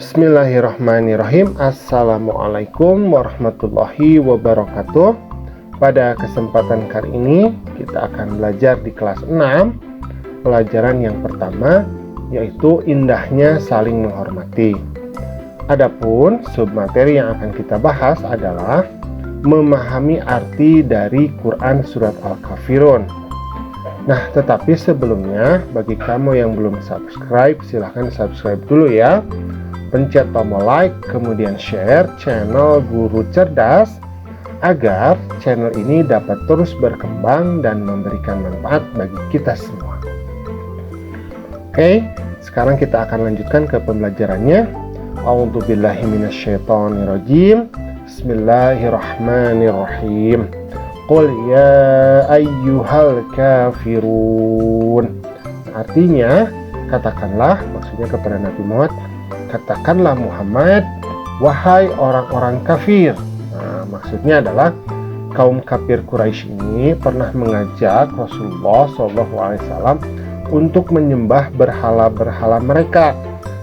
Bismillahirrahmanirrahim. Assalamualaikum warahmatullahi wabarakatuh. Pada kesempatan kali ini kita akan belajar di kelas 6, pelajaran yang pertama, yaitu indahnya saling menghormati. Adapun submateri yang akan kita bahas adalah memahami arti dari Quran surat Al-Kafirun. Nah, tetapi sebelumnya, bagi kamu yang belum subscribe, silahkan subscribe dulu ya. Pencet tombol like, kemudian share channel Guru Cerdas agar channel ini dapat terus berkembang dan memberikan manfaat bagi kita semua. Oke, sekarang kita akan lanjutkan ke pembelajarannya. A'udzubillahi minasyaitonirrajim. Bismillahirrahmanirrahim. Qul ya ayyuhal kafirun. Artinya, katakanlah, maksudnya kepada Nabi Muhammad, katakanlah Muhammad, wahai orang-orang kafir. Nah, maksudnya adalah kaum kafir Quraisy ini pernah mengajak Rasulullah SAW untuk menyembah berhala-berhala mereka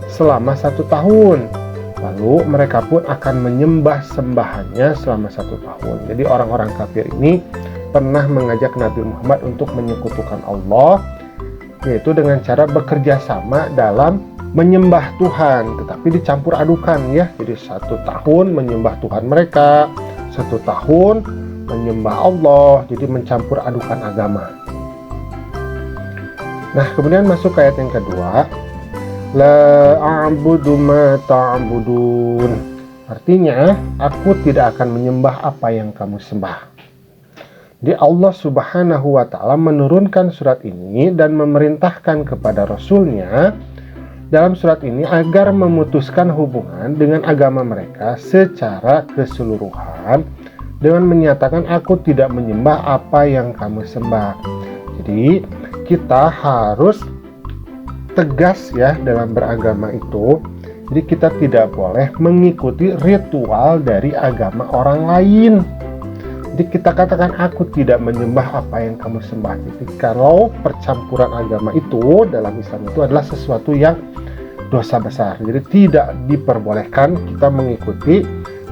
selama 1 tahun. Lalu mereka pun akan menyembah sembahannya selama 1 tahun. Jadi orang-orang kafir ini pernah mengajak Nabi Muhammad untuk menyekutukan Allah, yaitu dengan cara bekerja sama dalam menyembah Tuhan, tetapi dicampur adukan ya. Jadi 1 tahun menyembah Tuhan mereka, 1 tahun menyembah Allah, jadi mencampur adukan agama. Nah, kemudian masuk ke ayat yang kedua, la a'budu ma ta'budun. Artinya, aku tidak akan menyembah apa yang kamu sembah. Jadi Allah Subhanahu wa ta'ala menurunkan surat ini dan memerintahkan kepada Rasulnya dalam surat ini agar memutuskan hubungan dengan agama mereka secara keseluruhan dengan menyatakan aku tidak menyembah apa yang kamu sembah. Jadi kita harus tegas ya dalam beragama itu. Jadi kita tidak boleh mengikuti ritual dari agama orang lain. Jadi kita katakan aku tidak menyembah apa yang kamu sembah. Jadi kalau percampuran agama itu dalam Islam itu adalah sesuatu yang dosa besar. Jadi tidak diperbolehkan kita mengikuti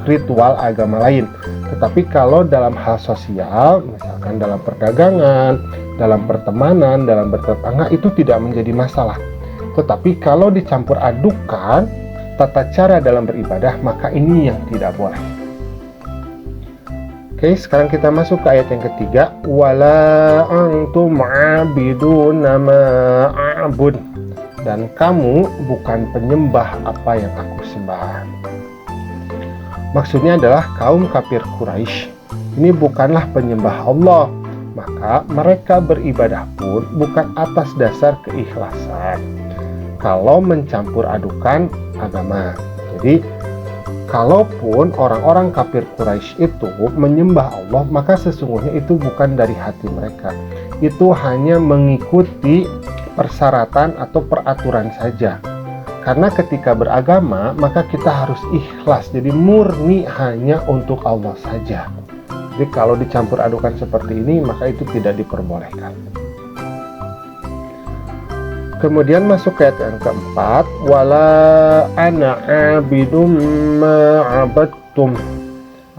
ritual agama lain. Tetapi kalau dalam hal sosial, misalkan dalam perdagangan, dalam pertemanan, dalam bertetangga, itu tidak menjadi masalah. Tetapi kalau dicampur adukan tata cara dalam beribadah, maka ini yang tidak boleh. Oke, sekarang kita masuk ke ayat yang ketiga. Wala antum a'biduna ma a'bud. Dan kamu bukan penyembah apa yang aku sembah. Maksudnya adalah kaum kafir Quraisy ini bukanlah penyembah Allah, maka mereka beribadah pun bukan atas dasar keikhlasan kalau mencampur adukan agama. Jadi kalaupun orang-orang kafir Quraisy itu menyembah Allah, maka sesungguhnya itu bukan dari hati mereka. Itu hanya mengikuti persyaratan atau peraturan saja. Karena ketika beragama, maka kita harus ikhlas. Jadi murni hanya untuk Allah saja. Jadi kalau dicampur adukan seperti ini, maka itu tidak diperbolehkan. Kemudian masuk ke ayat yang keempat, wala ana abidum ma'abattum.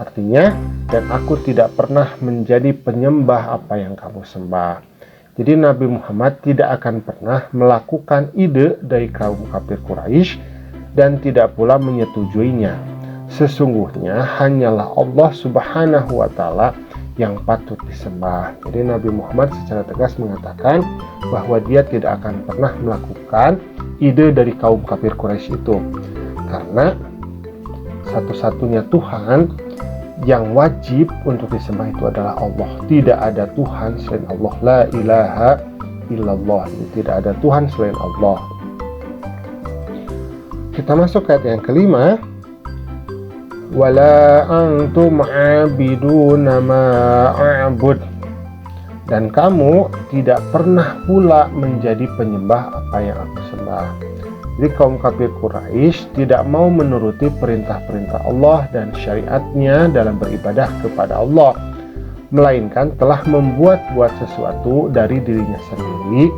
Artinya, dan aku tidak pernah menjadi penyembah apa yang kamu sembah. Jadi Nabi Muhammad tidak akan pernah melakukan ide dari kaum kafir Quraisy dan tidak pula menyetujuinya. Sesungguhnya hanyalah Allah Subhanahu wa ta'ala yang patut disembah. Jadi Nabi Muhammad secara tegas mengatakan bahwa dia tidak akan pernah melakukan ide dari kaum kafir Quraisy itu. Karena satu-satunya Tuhan yang wajib untuk disembah itu adalah Allah. Tidak ada Tuhan selain Allah. La ilaha illallah. Tidak ada Tuhan selain Allah. Kita masuk ke ayat yang kelima. Wala antum abiduna ma a'bud. Dan kamu tidak pernah pula menjadi penyembah apa yang aku sembah. Jadi kaum kafir Quraisy tidak mau menuruti perintah-perintah Allah dan syariatnya dalam beribadah kepada Allah, melainkan telah membuat-buat sesuatu dari dirinya sendiri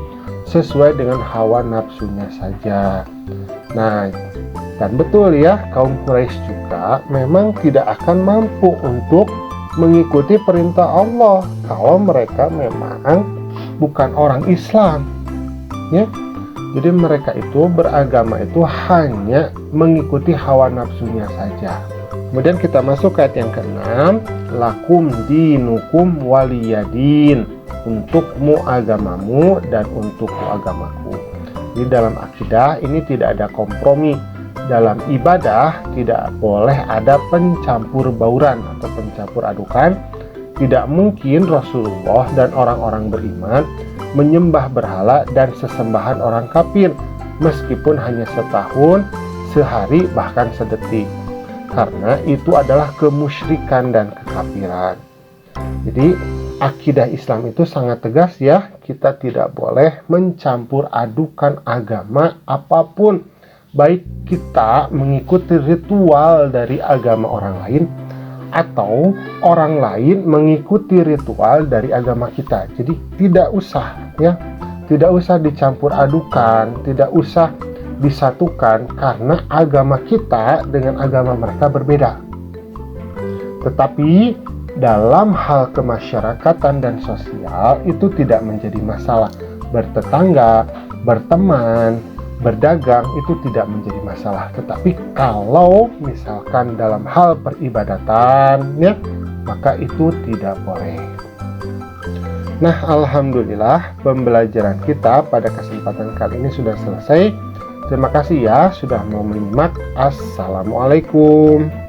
sesuai dengan hawa nafsunya saja. Nah, Dan betul ya, kaum Quraisy juga memang tidak akan mampu untuk mengikuti perintah Allah kalau mereka memang bukan orang Islam, ya. Jadi mereka itu beragama itu hanya mengikuti hawa nafsunya saja. Kemudian kita masuk ke ayat yang ke-6, lakum dinukum waliyadin, untukmu agamamu dan untukku agamaku. Di dalam akidah ini tidak ada kompromi. Dalam ibadah tidak boleh ada pencampur bauran atau pencampur adukan. Tidak mungkin Rasulullah dan orang-orang beriman menyembah berhala dan sesembahan orang kafir meskipun hanya setahun, sehari, bahkan sedetik, karena itu adalah kemusyrikan dan kekafiran. Jadi akidah Islam itu sangat tegas ya, kita tidak boleh mencampur adukan agama apapun, baik kita mengikuti ritual dari agama orang lain atau orang lain mengikuti ritual dari agama kita. Jadi tidak usah ya, tidak usah dicampur adukan, tidak usah disatukan, karena agama kita dengan agama mereka berbeda. Tetapi dalam hal kemasyarakatan dan sosial itu tidak menjadi masalah. Bertetangga, berteman, berdagang itu tidak menjadi masalah. Tetapi kalau misalkan dalam hal peribadatan ya, maka itu tidak boleh. Nah, alhamdulillah pembelajaran kita pada kesempatan kali ini sudah selesai. Terima kasih ya sudah mau menyimak. Assalamualaikum.